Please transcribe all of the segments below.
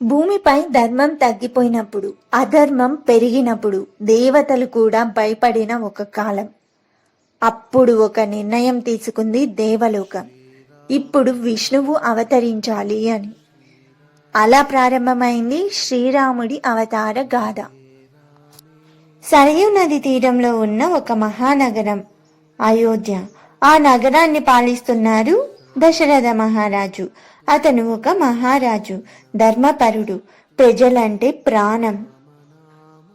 భూమిపై ధర్మం తగ్గిపోయినప్పుడు, అధర్మం పెరిగినప్పుడు దేవతలు కూడా భయపడిన ఒక కాలం. అప్పుడు ఒక నిర్ణయం తీసుకుంది దేవలోకం. ఇప్పుడు విష్ణువు అవతరించాలి అని. అలా ప్రారంభమైంది శ్రీరాముడి అవతార గాథ. సరయూ నది తీరంలో ఉన్న ఒక మహానగరం అయోధ్య. ఆ నగరాన్ని పాలిస్తున్నారు దశరథ మహారాజు. అతను ఒక మహారాజు, ధర్మపరుడు, ప్రజలంటే ప్రాణం.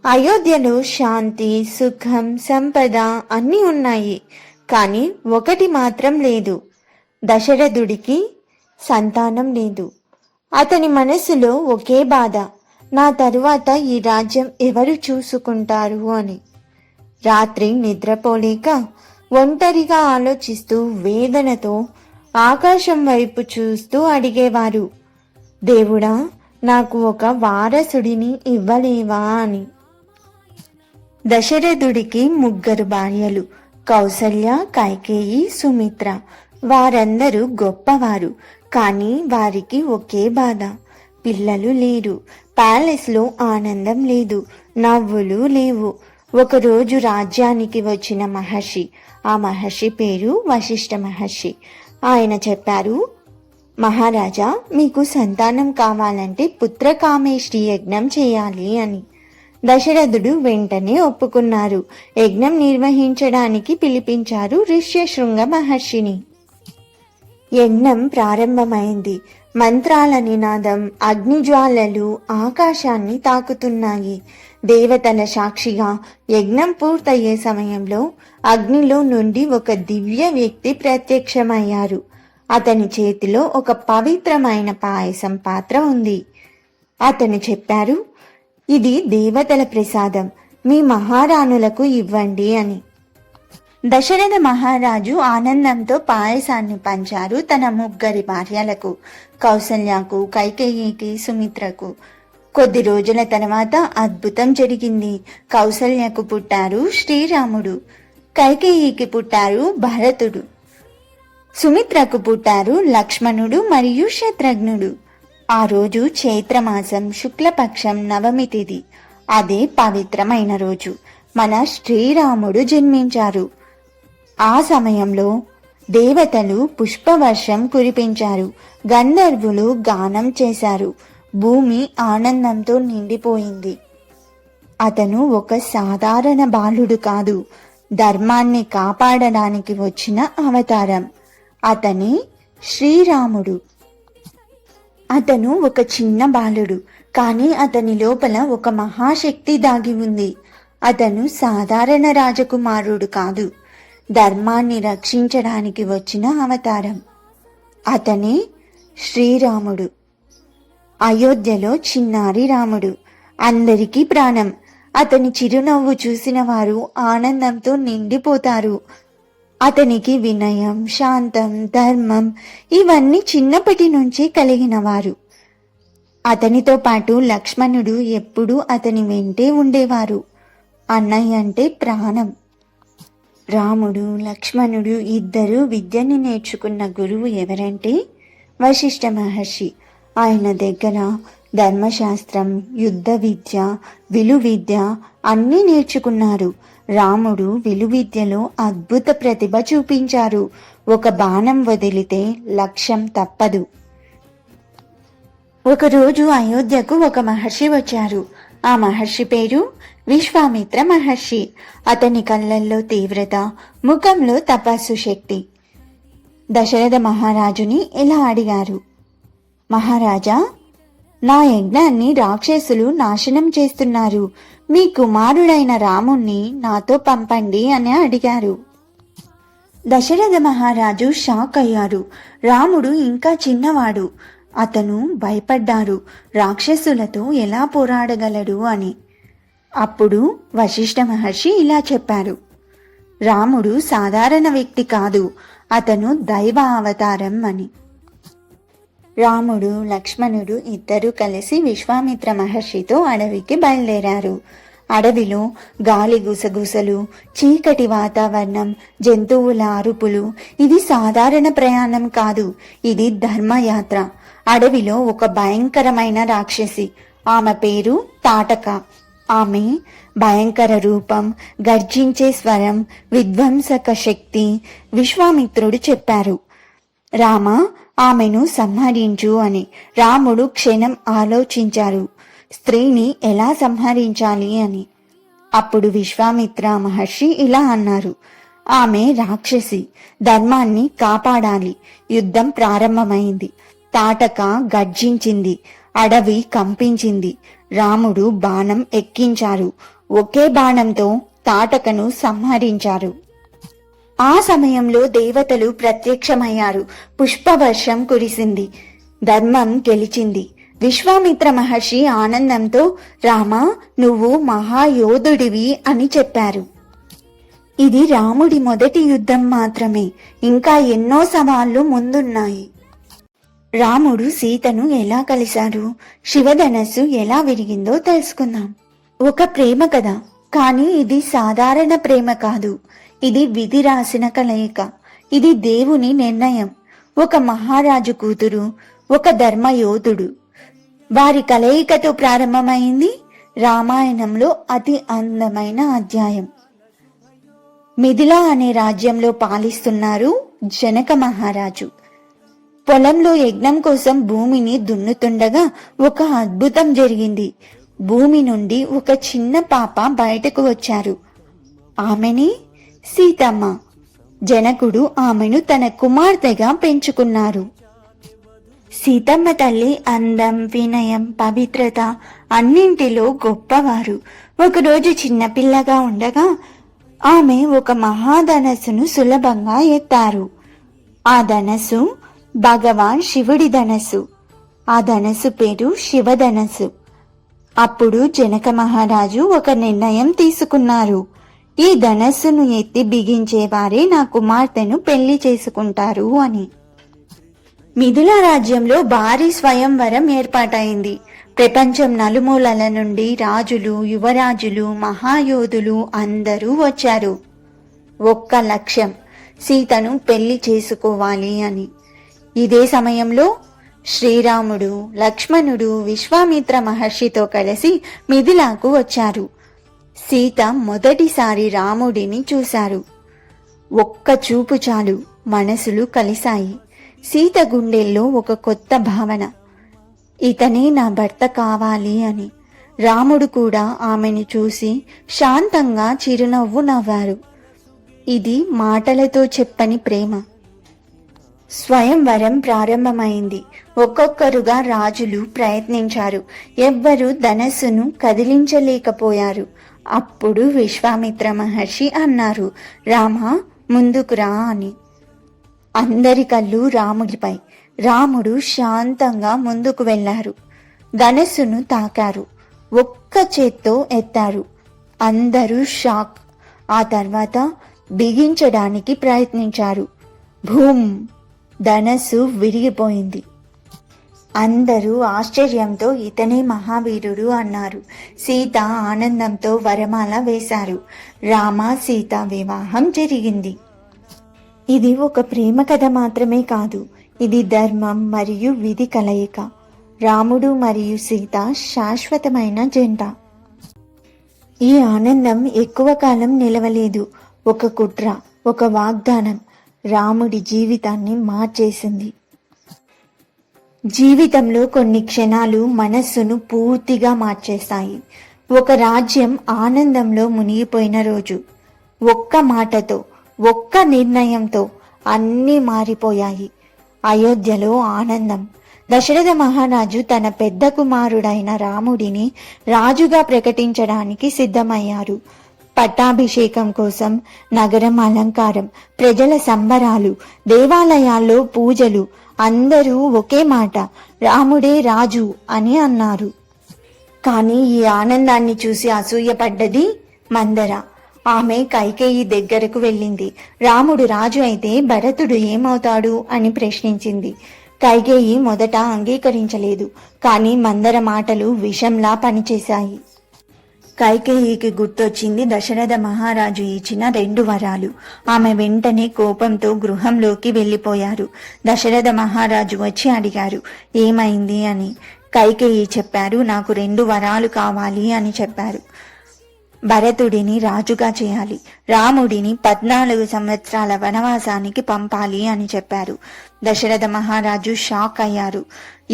అయోధ్యలో శాంతి, సుఖం, సంపద అన్నీ ఉన్నాయి. కానీ ఒకటి మాత్రం లేదు. దశరథుడికి సంతానం లేదు. అతని మనసులో ఒకే బాధ, నా తరువాత ఈ రాజ్యం ఎవరు చూసుకుంటారు అని. రాత్రి నిద్రపోలేక ఒంటరిగా ఆలోచిస్తూ వేదనతో ఆకాశం వైపు చూస్తూ అడిగేవారు, దేవుడా, నాకు ఒక వారసుడిని ఇవ్వలేవా అని. దశరథుడికి 3 భార్యలు, కౌసల్య, కైకేయి, సుమిత్ర. వారందరూ గొప్పవారు. కానీ వారికి ఒకే బాధ, పిల్లలు లేరు. ప్యాలెస్లో ఆనందం లేదు, నవ్వులు లేవు. ఒకరోజు రాజ్యానికి వచ్చిన మహర్షి, ఆ మహర్షి పేరు వశిష్ఠ మహర్షి. ఆయన చెప్పారు, మహారాజా, మీకు సంతానం కావాలంటే పుత్రకామేష్టి యజ్ఞం చేయాలి అని. దశరథుడు వెంటనే ఒప్పుకున్నారు. యజ్ఞం నిర్వహించడానికి పిలిపించారు ఋష్యశృంగ మహర్షిని. యజ్ఞం ప్రారంభమైంది. మంత్రాల నినాదం, అగ్నిజ్వాలలు ఆకాశాన్ని తాకుతున్నాయి. దేవతల సాక్షిగా యజ్ఞం పూర్తయ్యే సమయంలో అగ్నిలో నుండి ఒక దివ్య వ్యక్తి ప్రత్యక్షమయ్యారు. అతని చేతిలో ఒక పవిత్రమైన పాయసం పాత్ర ఉంది. అతను చెప్పారు, ఇది దేవతల ప్రసాదం, మీ మహారాణులకు ఇవ్వండి అని. దశరథ మహారాజు ఆనందంతో పాయసాన్ని పంచారు తన 3 భార్యలకు, కౌసల్యకు, కైకేయికి, సుమిత్రకు. కొద్ది రోజుల తర్వాత అద్భుతం జరిగింది. కౌసల్యకు పుట్టారు శ్రీరాముడు, కైకేయికి పుట్టారు భరతుడు, సుమిత్రకు పుట్టారు లక్ష్మణుడు మరియు శత్రుఘ్నుడు. ఆ రోజు చైత్రమాసం శుక్లపక్షం నవమి తిథి. అదే పవిత్రమైన రోజు మన శ్రీరాముడు జన్మించారు. ఆ సమయంలో దేవతలు పుష్పవర్షం కురిపించారు, గంధర్వులు గానం చేశారు, భూమి ఆనందంతో నిండిపోయింది. అతను ఒక సాధారణ బాలుడు కాదు, ధర్మాన్ని కాపాడడానికి వచ్చిన అవతారం. అతనే శ్రీరాముడు. అతను ఒక చిన్న బాలుడు, కానీ అతని లోపల ఒక మహాశక్తి దాగి ఉంది. అతను సాధారణ రాజకుమారుడు కాదు, ధర్మాన్ని రక్షించడానికి వచ్చిన అవతారం. అతనే శ్రీరాముడు. అయోధ్యలో చిన్నారి రాముడు, అందరికీ ప్రాణం. అతని చిరునవ్వు చూసిన వారు ఆనందంతో నిండిపోతారు. అతనికి వినయం, శాంతం, ధర్మం ఇవన్నీ చిన్నప్పటి నుంచి కలిగినవారు. అతనితో పాటు లక్ష్మణుడు ఎప్పుడూ అతని వెంటే ఉండేవారు. అన్నయ్య అంటే ప్రాణం. రాముడు, లక్ష్మణుడు ఇద్దరు విద్యని నేర్చుకున్న గురువు ఎవరంటే వశిష్ఠ మహర్షి. ఆయన దగ్గర ధర్మశాస్త్రం, యుద్ధ విద్య, విలువిద్య అన్నీ నేర్చుకున్నారు. రాముడు విలువిద్యలో అద్భుత ప్రతిభ చూపించారు. ఒక బాణం వదిలితే లక్ష్యం తప్పదు. ఒకరోజు అయోధ్యకు ఒక మహర్షి వచ్చారు. ఆ మహర్షి పేరు విశ్వామిత్ర మహర్షి. అతని కళ్ళల్లో తీవ్రత, ముఖంలో తపస్సు శక్తి. దశరథ మహారాజుని ఇలా అడిగారు, మహారాజా, నా యజ్ఞాన్ని రాక్షసులు నాశనం చేస్తున్నారు. మీ కుమారుడైన రాముణ్ణి నాతో పంపండి అని అడిగారు. దశరథ మహారాజు షాక్ అయ్యారు. రాముడు ఇంకా చిన్నవాడు. అతను భయపడ్డారు, రాక్షసులతో ఎలా పోరాడగలడు అని. అప్పుడు వశిష్ఠ మహర్షి ఇలా చెప్పారు, రాముడు సాధారణ వ్యక్తి కాదు, అతను దైవ అవతారం అని. రాముడు, లక్ష్మణుడు ఇద్దరూ కలిసి విశ్వామిత్ర మహర్షితో అడవికి బయలుదేరారు. అడవిలో గాలి గుసగుసలు, చీకటి వాతావరణం, జంతువుల అరుపులు. ఇది సాధారణ ప్రయాణం కాదు, ఇది ధర్మయాత్ర. అడవిలో ఒక భయంకరమైన రాక్షసి. ఆమె పేరు తాటక. ఆమె భయంకర రూపం, గర్జించే స్వరం, విధ్వంసక శక్తి. విశ్వామిత్రుడు చెప్పారు, రామ, ఆమెను సంహరించు అని. రాముడు క్షణం ఆలోచించారు, స్త్రీని ఎలా సంహరించాలి అని. అప్పుడు విశ్వామిత్ర మహర్షి ఇలా అన్నారు, ఆమె రాక్షసి, ధర్మాన్ని కాపాడాలి. యుద్ధం ప్రారంభమైంది. తాటక గర్జించింది, అడవి కంపించింది. రాముడు బాణం ఎక్కించారు. ఒకే బాణంతో తాటకను సంహరించారు. ఆ సమయంలో దేవతలు ప్రత్యక్షమయ్యారు. పుష్పవర్షం కురిసింది. ధర్మం గెలిచింది. విశ్వామిత్ర మహర్షి ఆనందంతో, రామా, నువ్వు మహాయోధుడివి అని చెప్పారు. ఇది రాముడి మొదటి యుద్ధం మాత్రమే. ఇంకా ఎన్నో సవాళ్లు ముందున్నాయి. రాముడు సీతను ఎలా కలిశారు, శివధనస్సు ఎలా విరిగిందో తెలుసుకుందాం. ఒక ప్రేమ కథ, కానీ ఇది సాధారణ ప్రేమ కాదు. ఇది విధి రాసిన కలయిక. ఇది దేవుని నిర్ణయం. ఒక మహారాజు కూతురు, ఒక ధర్మయోధుడు. వారి కలయికతో ప్రారంభమైంది రామాయణంలో అతి అందమైన అధ్యాయం. మిథిలా అనే రాజ్యంలో పాలిస్తున్నారు జనక మహారాజు. పొలంలో యజ్ఞం కోసం భూమిని దున్నుతుండగా ఒక అద్భుతం జరిగింది. భూమి నుండి ఒక చిన్న పాప బయటకు వచ్చారు. ఆమెని సీతమ్మ. జనకుడు ఆమెను తన కుమార్తెగా పెంచుకున్నారు. సీతమ్మ తల్లి అందం, వినయం, పవిత్రత అన్నింటిలో గొప్పవారు. ఒకరోజు చిన్నపిల్లగా ఉండగా ఆమె ఒక మహాధనస్సును సులభంగా ఎత్తారు. ఆ ధనస్సు భగవాన్ శివుడి ధనస్సు. ఆ ధనస్సు పేరు శివధనస్సు. అప్పుడు జనక మహారాజు ఒక నిర్ణయం తీసుకున్నారు. ఈ ధనస్సును ఎత్తి బిగించేవారే నా కుమార్తెను పెళ్లి చేసుకుంటారు అని. మిథిలా రాజ్యంలో భారీ స్వయంవరం ఏర్పాటైంది. ప్రపంచం నలుమూలల నుండి రాజులు, యువరాజులు, మహాయోధులు అందరూ వచ్చారు. ఒక్క లక్ష్యం, సీతను పెళ్లి చేసుకోవాలి అని. ఇదే సమయంలో శ్రీరాముడు, లక్ష్మణుడు విశ్వామిత్ర మహర్షితో కలిసి మిథిలాకు వచ్చారు. సీత మొదటిసారి రాముడిని చూశారు. ఒక్క చూపు చాలు, మనసులు కలిశాయి. సీత గుండెల్లో ఒక కొత్త భావన, ఇతనే నా భర్త కావాలి అని. రాముడు కూడా ఆమెను చూసి శాంతంగా చిరునవ్వు నవ్వారు. ఇది మాటలతో చెప్పని ప్రేమ. స్వయంవరం ప్రారంభమైంది. ఒక్కొక్కరుగా రాజులు ప్రయత్నించారు. ఎవ్వరూ ధనస్సును కదిలించలేకపోయారు. అప్పుడు విశ్వామిత్ర మహర్షి అన్నారు, రామా, ముందుకు రా అని. అందరి కళ్ళు రాముడిపై. రాముడు శాంతంగా ముందుకు వెళ్లారు. ధనస్సును తాకారు. ఒక్క చేత్తో ఎత్తారు. అందరూ షాక్. ఆ తర్వాత బిగించడానికి ప్రయత్నించారు. భూమ్! ధనస్సు విరిగిపోయింది. అందరూ ఆశ్చర్యంతో ఇతనే మహావీరుడు అన్నారు. సీత ఆనందంతో వరమాల వేశారు. రామ సీత వివాహం జరిగింది. ఇది ఒక ప్రేమ కథ మాత్రమే కాదు, ఇది ధర్మం మరియు విధి కలయిక. రాముడు మరియు సీత శాశ్వతమైన జంట. ఈ ఆనందం ఎక్కువ కాలం నిలవలేదు. ఒక కుట్ర, ఒక వాగ్దానం రాముడి జీవితాన్ని మార్చేసింది. జీవితంలో కొన్ని క్షణాలు మనస్సును పూర్తిగా మార్చేస్తాయి. ఒక రాజ్యం ఆనందంలో మునిగిపోయిన రోజు. ఒక్క మాటతో, ఒక్క నిర్ణయంతో అన్నీ మారిపోయాయి. అయోధ్యలో ఆనందం. దశరథ మహారాజు తన పెద్ద కుమారుడైన రాముడిని రాజుగా ప్రకటించడానికి సిద్ధమయ్యారు. పట్టాభిషేకం కోసం నగరం అలంకారం, ప్రజల సంబరాలు, దేవాలయాల్లో పూజలు. అందరూ ఒకే మాట, రాముడే రాజు అని అన్నారు. కానీ ఈ ఆనందాన్ని చూసి అసూయపడ్డది మందర. ఆమె కైకేయి దగ్గరకు వెళ్ళింది. రాముడు రాజు అయితే భరతుడు ఏమవుతాడు అని ప్రశ్నించింది. కైకేయి మొదట అంగీకరించలేదు. కానీ మందర మాటలు విషంలా పనిచేశాయి. కైకేయికి గుర్తొచ్చింది దశరథ మహారాజు ఇచ్చిన 2 వరాలు. ఆమె వెంటనే కోపంతో గృహంలోకి వెళ్ళిపోయారు. దశరథ మహారాజు వచ్చి అడిగారు, ఏమైంది అని. కైకేయి చెప్పారు, నాకు 2 వరాలు కావాలి అని చెప్పారు. భరతుడిని రాజుగా చేయాలి, రాముడిని 14 సంవత్సరాల వనవాసానికి పంపాలి అని చెప్పారు. దశరథ మహారాజు షాక్ అయ్యారు.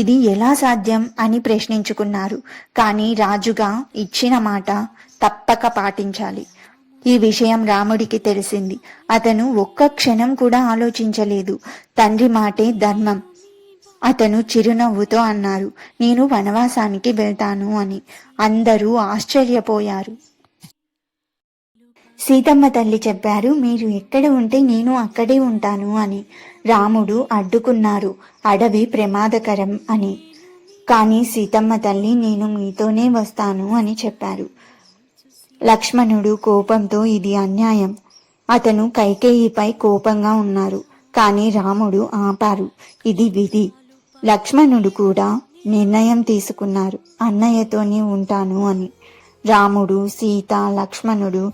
ఇది ఎలా సాధ్యం అని ప్రశ్నించుకున్నారు. కానీ రాజుగా ఇచ్చిన మాట తప్పక పాటించాలి. ఈ విషయం రాముడికి తెలిసింది. అతను ఒక్క క్షణం కూడా ఆలోచించలేదు. తండ్రి మాటే ధర్మం. అతను చిరునవ్వుతో అన్నారు, నేను వనవాసానికి వెళ్తాను అని. అందరూ ఆశ్చర్యపోయారు. సీతమ్మ తల్లి చెప్పారు, మీరు ఎక్కడ ఉంటే నేను అక్కడే ఉంటాను అని. రాముడు అడ్డుకున్నారు, అడవి ప్రమాదకరం అని. కానీ సీతమ్మ తల్లి, నేను మీతోనే వస్తాను అని చెప్పారు. లక్ష్మణుడు కోపంతో ఇది అన్యాయం. అతను కైకేయిపై కోపంగా ఉన్నారు. కానీ రాముడు ఆపారు, ఇది విధి. లక్ష్మణుడు కూడా నిర్ణయం తీసుకున్నారు, అన్నయ్యతోనే ఉంటాను అని. రాముడు, సీత, లక్ష్మణుడు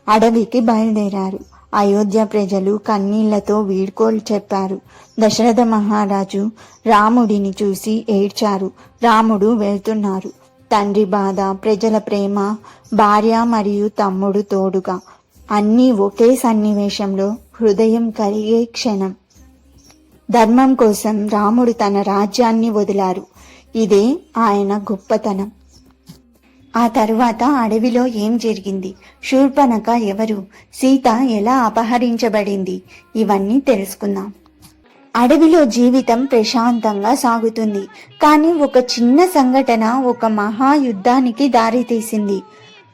అడవికి బయలుదేరారు. అయోధ్య ప్రజలు కన్నీళ్లతో వీడ్కోలు చెప్పారు. దశరథ మహారాజు రాముడిని చూసి ఏడ్చారు. రాముడు వెళ్తున్నారు. తండ్రి బాధ, ప్రజల ప్రేమ, భార్య మరియు తమ్ముడు తోడుగా, అన్నీ ఒకే సన్నివేశంలో హృదయం కరిగే క్షణం. ధర్మం కోసం రాముడు తన రాజ్యాన్ని వదిలారు. ఇదే ఆయన గొప్పతనం. ఆ తరువాత అడవిలో ఏం జరిగింది? శూర్పణఖ ఎవరు? సీత ఎలా అపహరించబడింది? ఇవన్నీ తెలుసుకుందాం. అడవిలో జీవితం ప్రశాంతంగా సాగుతుంది. కానీ ఒక చిన్న సంఘటన ఒక మహాయుద్ధానికి దారితీసింది.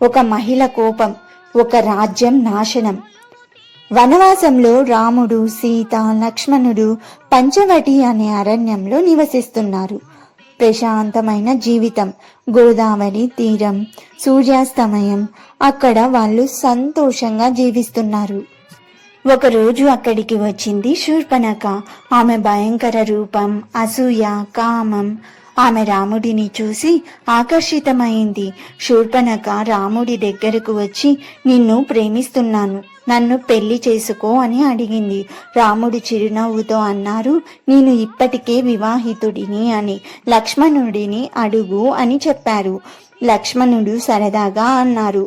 ఒక మహిళ కోపం, ఒక రాజ్యం నాశనం. వనవాసంలో రాముడు, సీత, లక్ష్మణుడు పంచవటి అనే అరణ్యంలో నివసిస్తున్నారు. ప్రశాంతమైన జీవితం, గోదావరి తీరం, సూర్యాస్తమయం. అక్కడ వాళ్ళు సంతోషంగా జీవిస్తున్నారు. ఒకరోజు అక్కడికి వచ్చింది శూర్పణఖ. ఆమె భయంకర రూపం, అసూయ, కామం. ఆమె రాముడిని చూసి ఆకర్షితమైంది. శూర్పణఖ రాముడి దగ్గరకు వచ్చి, నిన్ను ప్రేమిస్తున్నాను, నన్ను పెళ్లి చేసుకో అని అడిగింది. రాముడు చిరునవ్వుతో అన్నారు, నేను ఇప్పటికే వివాహితుడిని అని. లక్ష్మణుడిని అడుగు అని చెప్పారు. లక్ష్మణుడు సరదాగా అన్నారు,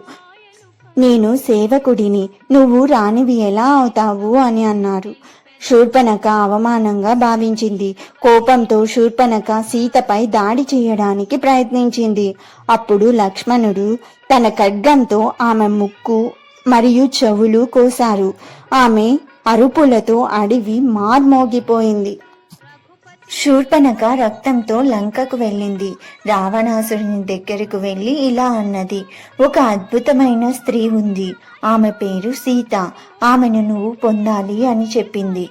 నేను సేవకుడిని, నువ్వు రాణివి ఎలా అవుతావు అని అన్నారు. శూర్పణఖ అవమానంగా భావించింది. కోపంతో శూర్పణఖ సీతపై దాడి చేయడానికి ప్రయత్నించింది. అప్పుడు లక్ష్మణుడు తన ఖడ్గంతో ఆమె ముక్కు మరియు చెవులు కోసారు. ఆమె అరుపులతో అడవి మార్మోగిపోయింది. శూర్పణఖ రక్తంతో లంకకు వెళ్ళింది. రావణాసురుని దగ్గరకు వెళ్ళి ఇలా అన్నది, ఒక అద్భుతమైన స్త్రీ ఉంది, ఆమె పేరు సీత, ఆమెను నువ్వు పొందాలి అని చెప్పింది.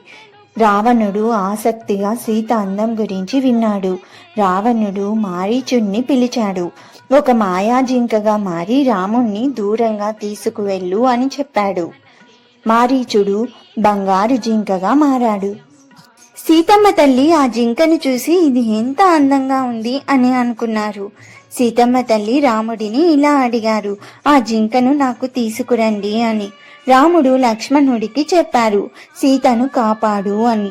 రావణుడు ఆసక్తిగా సీత అందం గురించి విన్నాడు. రావణుడు మారీచుణ్ణి పిలిచాడు. ఒక మాయాజింకగా మారి రాముణ్ణి దూరంగా తీసుకువెళ్ళు అని చెప్పాడు. మారీచుడు బంగారు జింకగా మారాడు. సీతమ్మ తల్లి ఆ జింకను చూసి ఇది ఎంత అందంగా ఉంది అని అనుకున్నారు. సీతమ్మ తల్లి రాముడిని ఇలా అడిగారు, ఆ జింకను నాకు తీసుకురండి అని. రాముడు లక్ష్మణుడికి చెప్పారు, సీతను కాపాడు అని.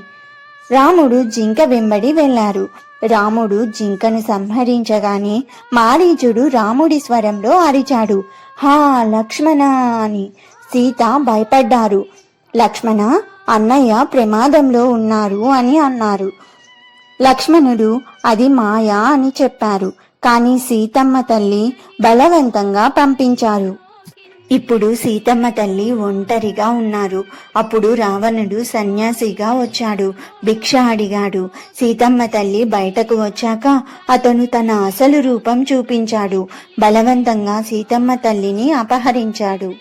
రాముడు జింక వెంబడి వెళ్లారు. రాముడు జింకను సంహరించగానే మారీచుడు రాముడి స్వరంలో అరిచాడు, హా లక్ష్మణ అని. సీత భయపడ్డారు. లక్ష్మణ, అన్నయ్య ప్రమాదంలో ఉన్నారు అని అన్నారు. లక్ష్మణుడు అది మాయా అని చెప్పారు. కానీ సీతమ్మ తల్లి బలవంతంగా పంపించారు. ఇప్పుడు సీతమ్మ తల్లి ఒంటరిగా ఉన్నారు. అప్పుడు రావణుడు సన్యాసిగా వచ్చాడు. భిక్ష అడిగాడు. సీతమ్మ తల్లి బయటకు వచ్చాక అతను తన అసలు రూపం చూపించాడు. బలవంతంగా సీతమ్మ తల్లిని అపహరించాడు.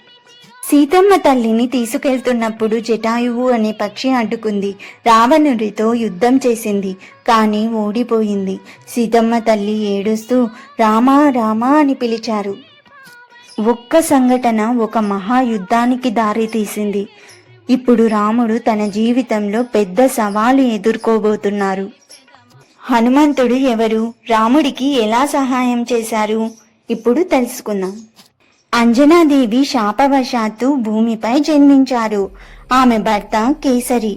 సీతమ్మ తల్లిని తీసుకెళ్తున్నప్పుడు జటాయువు అనే పక్షి అడ్డుకుంది. రావణుడితో యుద్ధం చేసింది, కానీ ఓడిపోయింది. సీతమ్మ తల్లి ఏడుస్తూ రామా రామా అని పిలిచారు. ఒక్క సంఘటన ఒక మహాయుద్ధానికి దారి తీసింది. ఇప్పుడు రాముడు తన జీవితంలో పెద్ద సవాలు ఎదుర్కోబోతున్నారు. హనుమంతుడు ఎవరు? రాముడికి ఎలా సహాయం చేశారు? ఇప్పుడు తెలుసుకుందాం. అంజనాదేవి శాపవశాత్తు భూమిపై జన్మించారు. ఆమె భర్త కేసరి.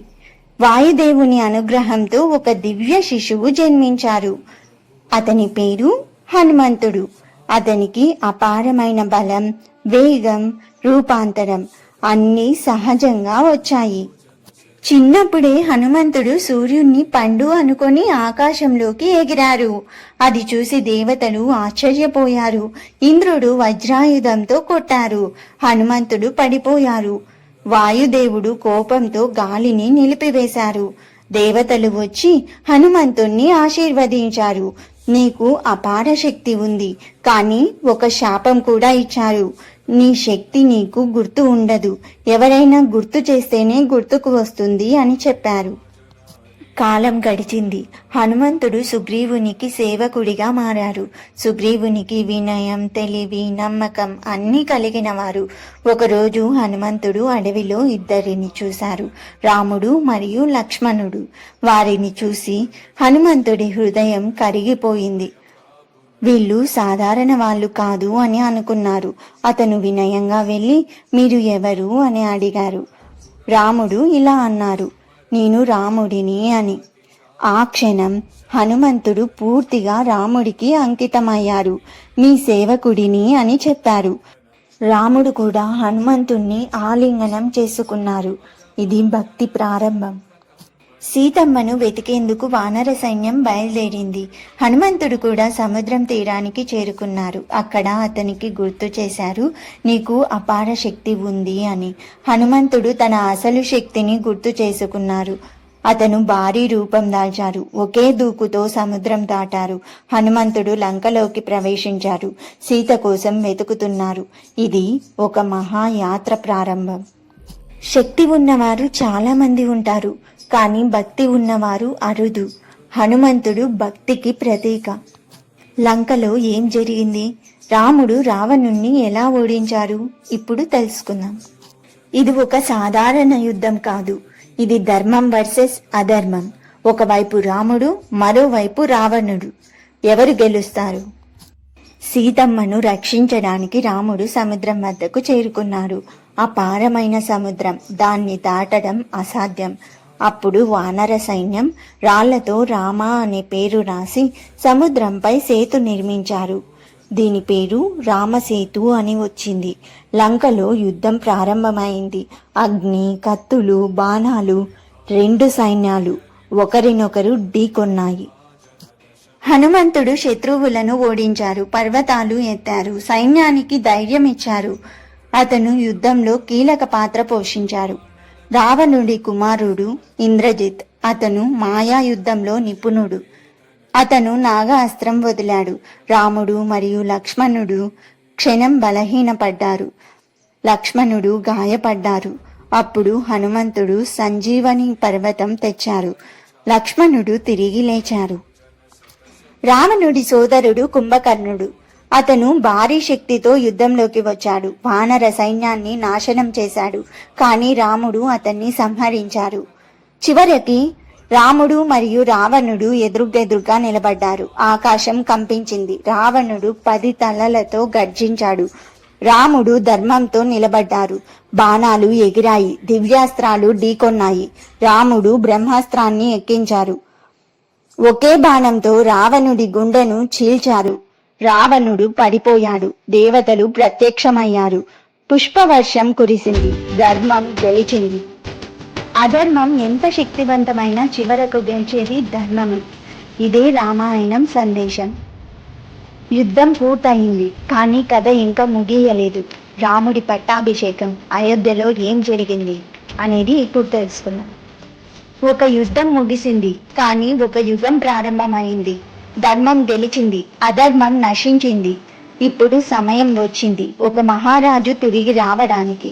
వాయుదేవుని అనుగ్రహంతో ఒక దివ్య శిశువు జన్మించారు. అతని పేరు హనుమంతుడు. అతనికి అపారమైన బలం, వేగం, రూపాంతరం అన్నీ సహజంగా వచ్చాయి. చిన్నప్పుడే హనుమంతుడు సూర్యుణ్ణి పండు అనుకొని ఆకాశంలోకి ఎగిరారు. అది చూసి దేవతలు ఆశ్చర్యపోయారు. ఇంద్రుడు వజ్రాయుధంతో కొట్టారు. హనుమంతుడు పడిపోయారు. వాయుదేవుడు కోపంతో గాలిని నిలిపివేశారు. దేవతలు వచ్చి హనుమంతుణ్ణి ఆశీర్వదించారు. నీకు అపార శక్తి ఉంది, కానీ ఒక శాపం కూడా ఇచ్చారు. నీ శక్తి నీకు గుర్తు ఉండదు, ఎవరైనా గుర్తు చేస్తేనే గుర్తుకు వస్తుంది అని చెప్పారు. కాలం గడిచింది. హనుమంతుడు సుగ్రీవునికి సేవకుడిగా మారారు. సుగ్రీవునికి వినయం, తెలివి, నమ్మకం అన్నీ కలిగిన వారు. ఒకరోజు హనుమంతుడు అడవిలో ఇద్దరిని చూశారు, రాముడు మరియు లక్ష్మణుడు. వారిని చూసి హనుమంతుడి హృదయం కరిగిపోయింది. వీళ్ళు సాధారణ వాళ్ళు కాదు అని అనుకున్నారు. అతను వినయంగా వెళ్ళి, మీరు ఎవరు అని అడిగారు. రాముడు ఇలా అన్నారు, నేను రాముడిని అని. ఆ క్షణం హనుమంతుడు పూర్తిగా రాముడికి అంకితమయ్యారు. మీ సేవకుడిని అని చెప్పారు. రాముడు కూడా హనుమంతుణ్ణి ఆలింగనం చేసుకున్నారు. ఇది భక్తి ప్రారంభం. సీతమ్మను వెతికేందుకు వానర సైన్యం బయలుదేరింది. హనుమంతుడు కూడా సముద్రం తీరానికి చేరుకున్నారు. అక్కడ అతనికి గుర్తు చేశారు, నీకు అపార శక్తి ఉంది అని. హనుమంతుడు తన అసలు శక్తిని గుర్తు చేసుకున్నారు. అతను భారీ రూపం దాల్చారు. ఒకే దూకుతో సముద్రం దాటారు. హనుమంతుడు లంకలోకి ప్రవేశించారు. సీత కోసం వెతుకుతున్నారు. ఇది ఒక మహాయాత్ర ప్రారంభం. శక్తి ఉన్నవారు చాలా మంది ఉంటారు, కానీ భక్తి ఉన్నవారు అరుదు. హనుమంతుడు భక్తికి ప్రతీక. లంకలో ఏం జరిగింది? రాముడు రావణుణ్ణి ఎలా ఓడించారు? ఇప్పుడు తెలుసుకుందాం. ఇది ఒక సాధారణ యుద్ధం కాదు. ఇది ధర్మం వర్సెస్ అధర్మం. ఒకవైపు రాముడు, మరోవైపు రావణుడు. ఎవరు గెలుస్తారు? సీతమ్మను రక్షించడానికి రాముడు సముద్రం వద్దకు చేరుకున్నారు. అపారమైన సముద్రం, దాన్ని దాటడం అసాధ్యం. అప్పుడు వానర సైన్యం రాళ్లతో రామ అనే పేరు రాసి సముద్రంపై సేతు నిర్మించారు. దీని పేరు రామసేతు అని వచ్చింది. లంకలో యుద్ధం ప్రారంభమైంది. అగ్ని, కత్తులు, బాణాలు, రెండు సైన్యాలు ఒకరినొకరు ఢీకొన్నాయి. హనుమంతుడు శత్రువులను ఓడించారు, పర్వతాలు ఎత్తారు, సైన్యానికి ధైర్యం ఇచ్చారు. అతను యుద్ధంలో కీలక పాత్ర పోషించారు. రావణుడి కుమారుడు ఇంద్రజిత్. అతను మాయా యుద్ధంలో నిపుణుడు. అతను నాగ అస్త్రం వదిలాడు. రాముడు మరియు లక్ష్మణుడు క్షణం బలహీనపడ్డారు. లక్ష్మణుడు గాయపడ్డారు. అప్పుడు హనుమంతుడు సంజీవని పర్వతం తెచ్చారు. లక్ష్మణుడు తిరిగి లేచారు. రావణుడి సోదరుడు కుంభకర్ణుడు. అతను భారీ శక్తితో యుద్ధంలోకి వచ్చాడు. వానర సైన్యాన్ని నాశనం చేశాడు. కానీ రాముడు అతన్ని సంహరించారు. చివరికి రాముడు మరియు రావణుడు ఎదురుగెదురుగా నిలబడ్డారు. ఆకాశం కంపించింది. రావణుడు 10 తలలతో గర్జించాడు. రాముడు ధర్మంతో నిలబడ్డారు. బాణాలు ఎగిరాయి, దివ్యాస్త్రాలు ఢీకొన్నాయి. రాముడు బ్రహ్మాస్త్రాన్ని ఎక్కించారు. ఒకే బాణంతో రావణుడి గుండెను చీల్చారు. రావణుడు పడిపోయాడు. దేవతలు ప్రత్యక్షమయ్యారు. పుష్పవర్షం కురిసింది. ధర్మం గెలిచింది. అధర్మం ఎంత శక్తివంతమైనా చివరకు గెలిచేది ధర్మమే. ఇదే రామాయణం సందేశం. యుద్ధం పూర్తయింది, కానీ కథ ఇంకా ముగియలేదు. రాముడి పట్టాభిషేకం, అయోధ్యలో ఏం జరిగింది అనేది ఇప్పుడు తెలుసుకుందాం. ఒక యుద్ధం ముగిసింది, కానీ ఒక యుగం ప్రారంభమైంది. ధర్మం గెలిచింది, అధర్మం నశించింది. ఇప్పుడు సమయం వచ్చింది ఒక మహారాజు తిరిగి రావడానికి.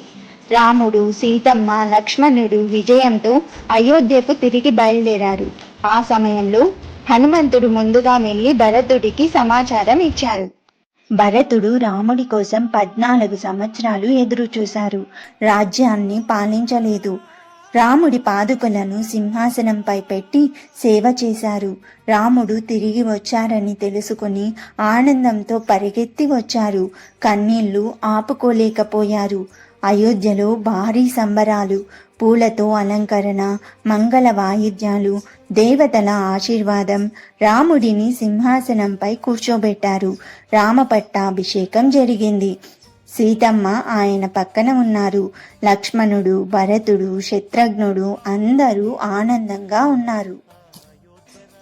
రాముడు, సీతమ్మ, లక్ష్మణుడు విజయంతో అయోధ్యకు తిరిగి బయలుదేరారు. ఆ సమయంలో హనుమంతుడు ముందుగా వెళ్లి భరతుడికి సమాచారం ఇచ్చారు. భరతుడు రాముడి కోసం 14 సంవత్సరాలు ఎదురు చూశారు. రాజ్యాన్ని పాలించలేదు. రాముడి పాదుకలను సింహాసనంపై పెట్టి సేవ చేశారు. రాముడు తిరిగి వచ్చారని తెలుసుకుని ఆనందంతో పరిగెత్తి వచ్చారు. కన్నీళ్లు ఆపుకోలేకపోయారు. అయోధ్యలో భారీ సంబరాలు, పూలతో అలంకరణ, మంగళ వాయిద్యాలు, దేవతల ఆశీర్వాదం. రాముడిని సింహాసనంపై కూర్చోబెట్టారు. రామపట్టాభిషేకం జరిగింది. సీతమ్మ ఆయన పక్కన ఉన్నారు. లక్ష్మణుడు, భరతుడు, శత్రుఘ్నుడు అందరూ ఆనందంగా ఉన్నారు.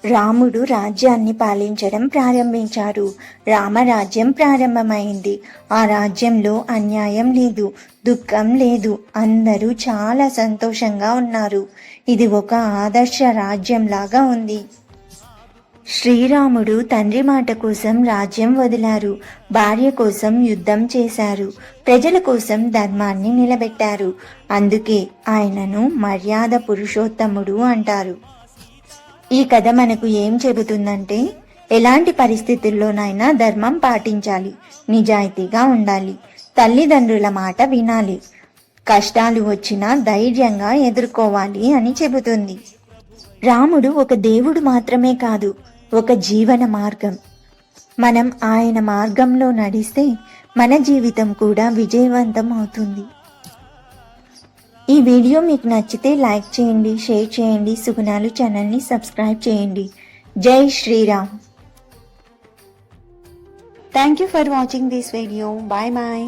రాముడు రాజ్యాన్ని పాలించడం ప్రారంభించారు. రామరాజ్యం ప్రారంభమైంది. ఆ రాజ్యంలో అన్యాయం లేదు, దుఃఖం లేదు. అందరూ చాలా సంతోషంగా ఉన్నారు. ఇది ఒక ఆదర్శ రాజ్యంలాగా ఉంది. శ్రీరాముడు తండ్రి మాట కోసం రాజ్యం వదిలారు. భార్య కోసం యుద్ధం చేశారు. ప్రజల కోసం ధర్మాన్ని నిలబెట్టారు. అందుకే ఆయనను మర్యాద పురుషోత్తముడు అంటారు. ఈ కథ మనకు ఏం చెబుతుందంటే, ఎలాంటి పరిస్థితుల్లోనైనా ధర్మం పాటించాలి, నిజాయితీగా ఉండాలి, తల్లిదండ్రుల మాట వినాలి, కష్టాలు వచ్చినా ధైర్యంగా ఎదుర్కోవాలి అని చెబుతుంది. రాముడు ఒక దేవుడు మాత్రమే కాదు, ఒక జీవన మార్గం. మనం ఆయన మార్గంలో నడిస్తే మన జీవితం కూడా విజయవంతం అవుతుంది. ఈ వీడియో మీకు నచ్చితే లైక్ చేయండి, షేర్ చేయండి, సుగుణాలు ఛానల్ని సబ్స్క్రైబ్ చేయండి. జై Shriram. Thank you for watching this video. Bye bye.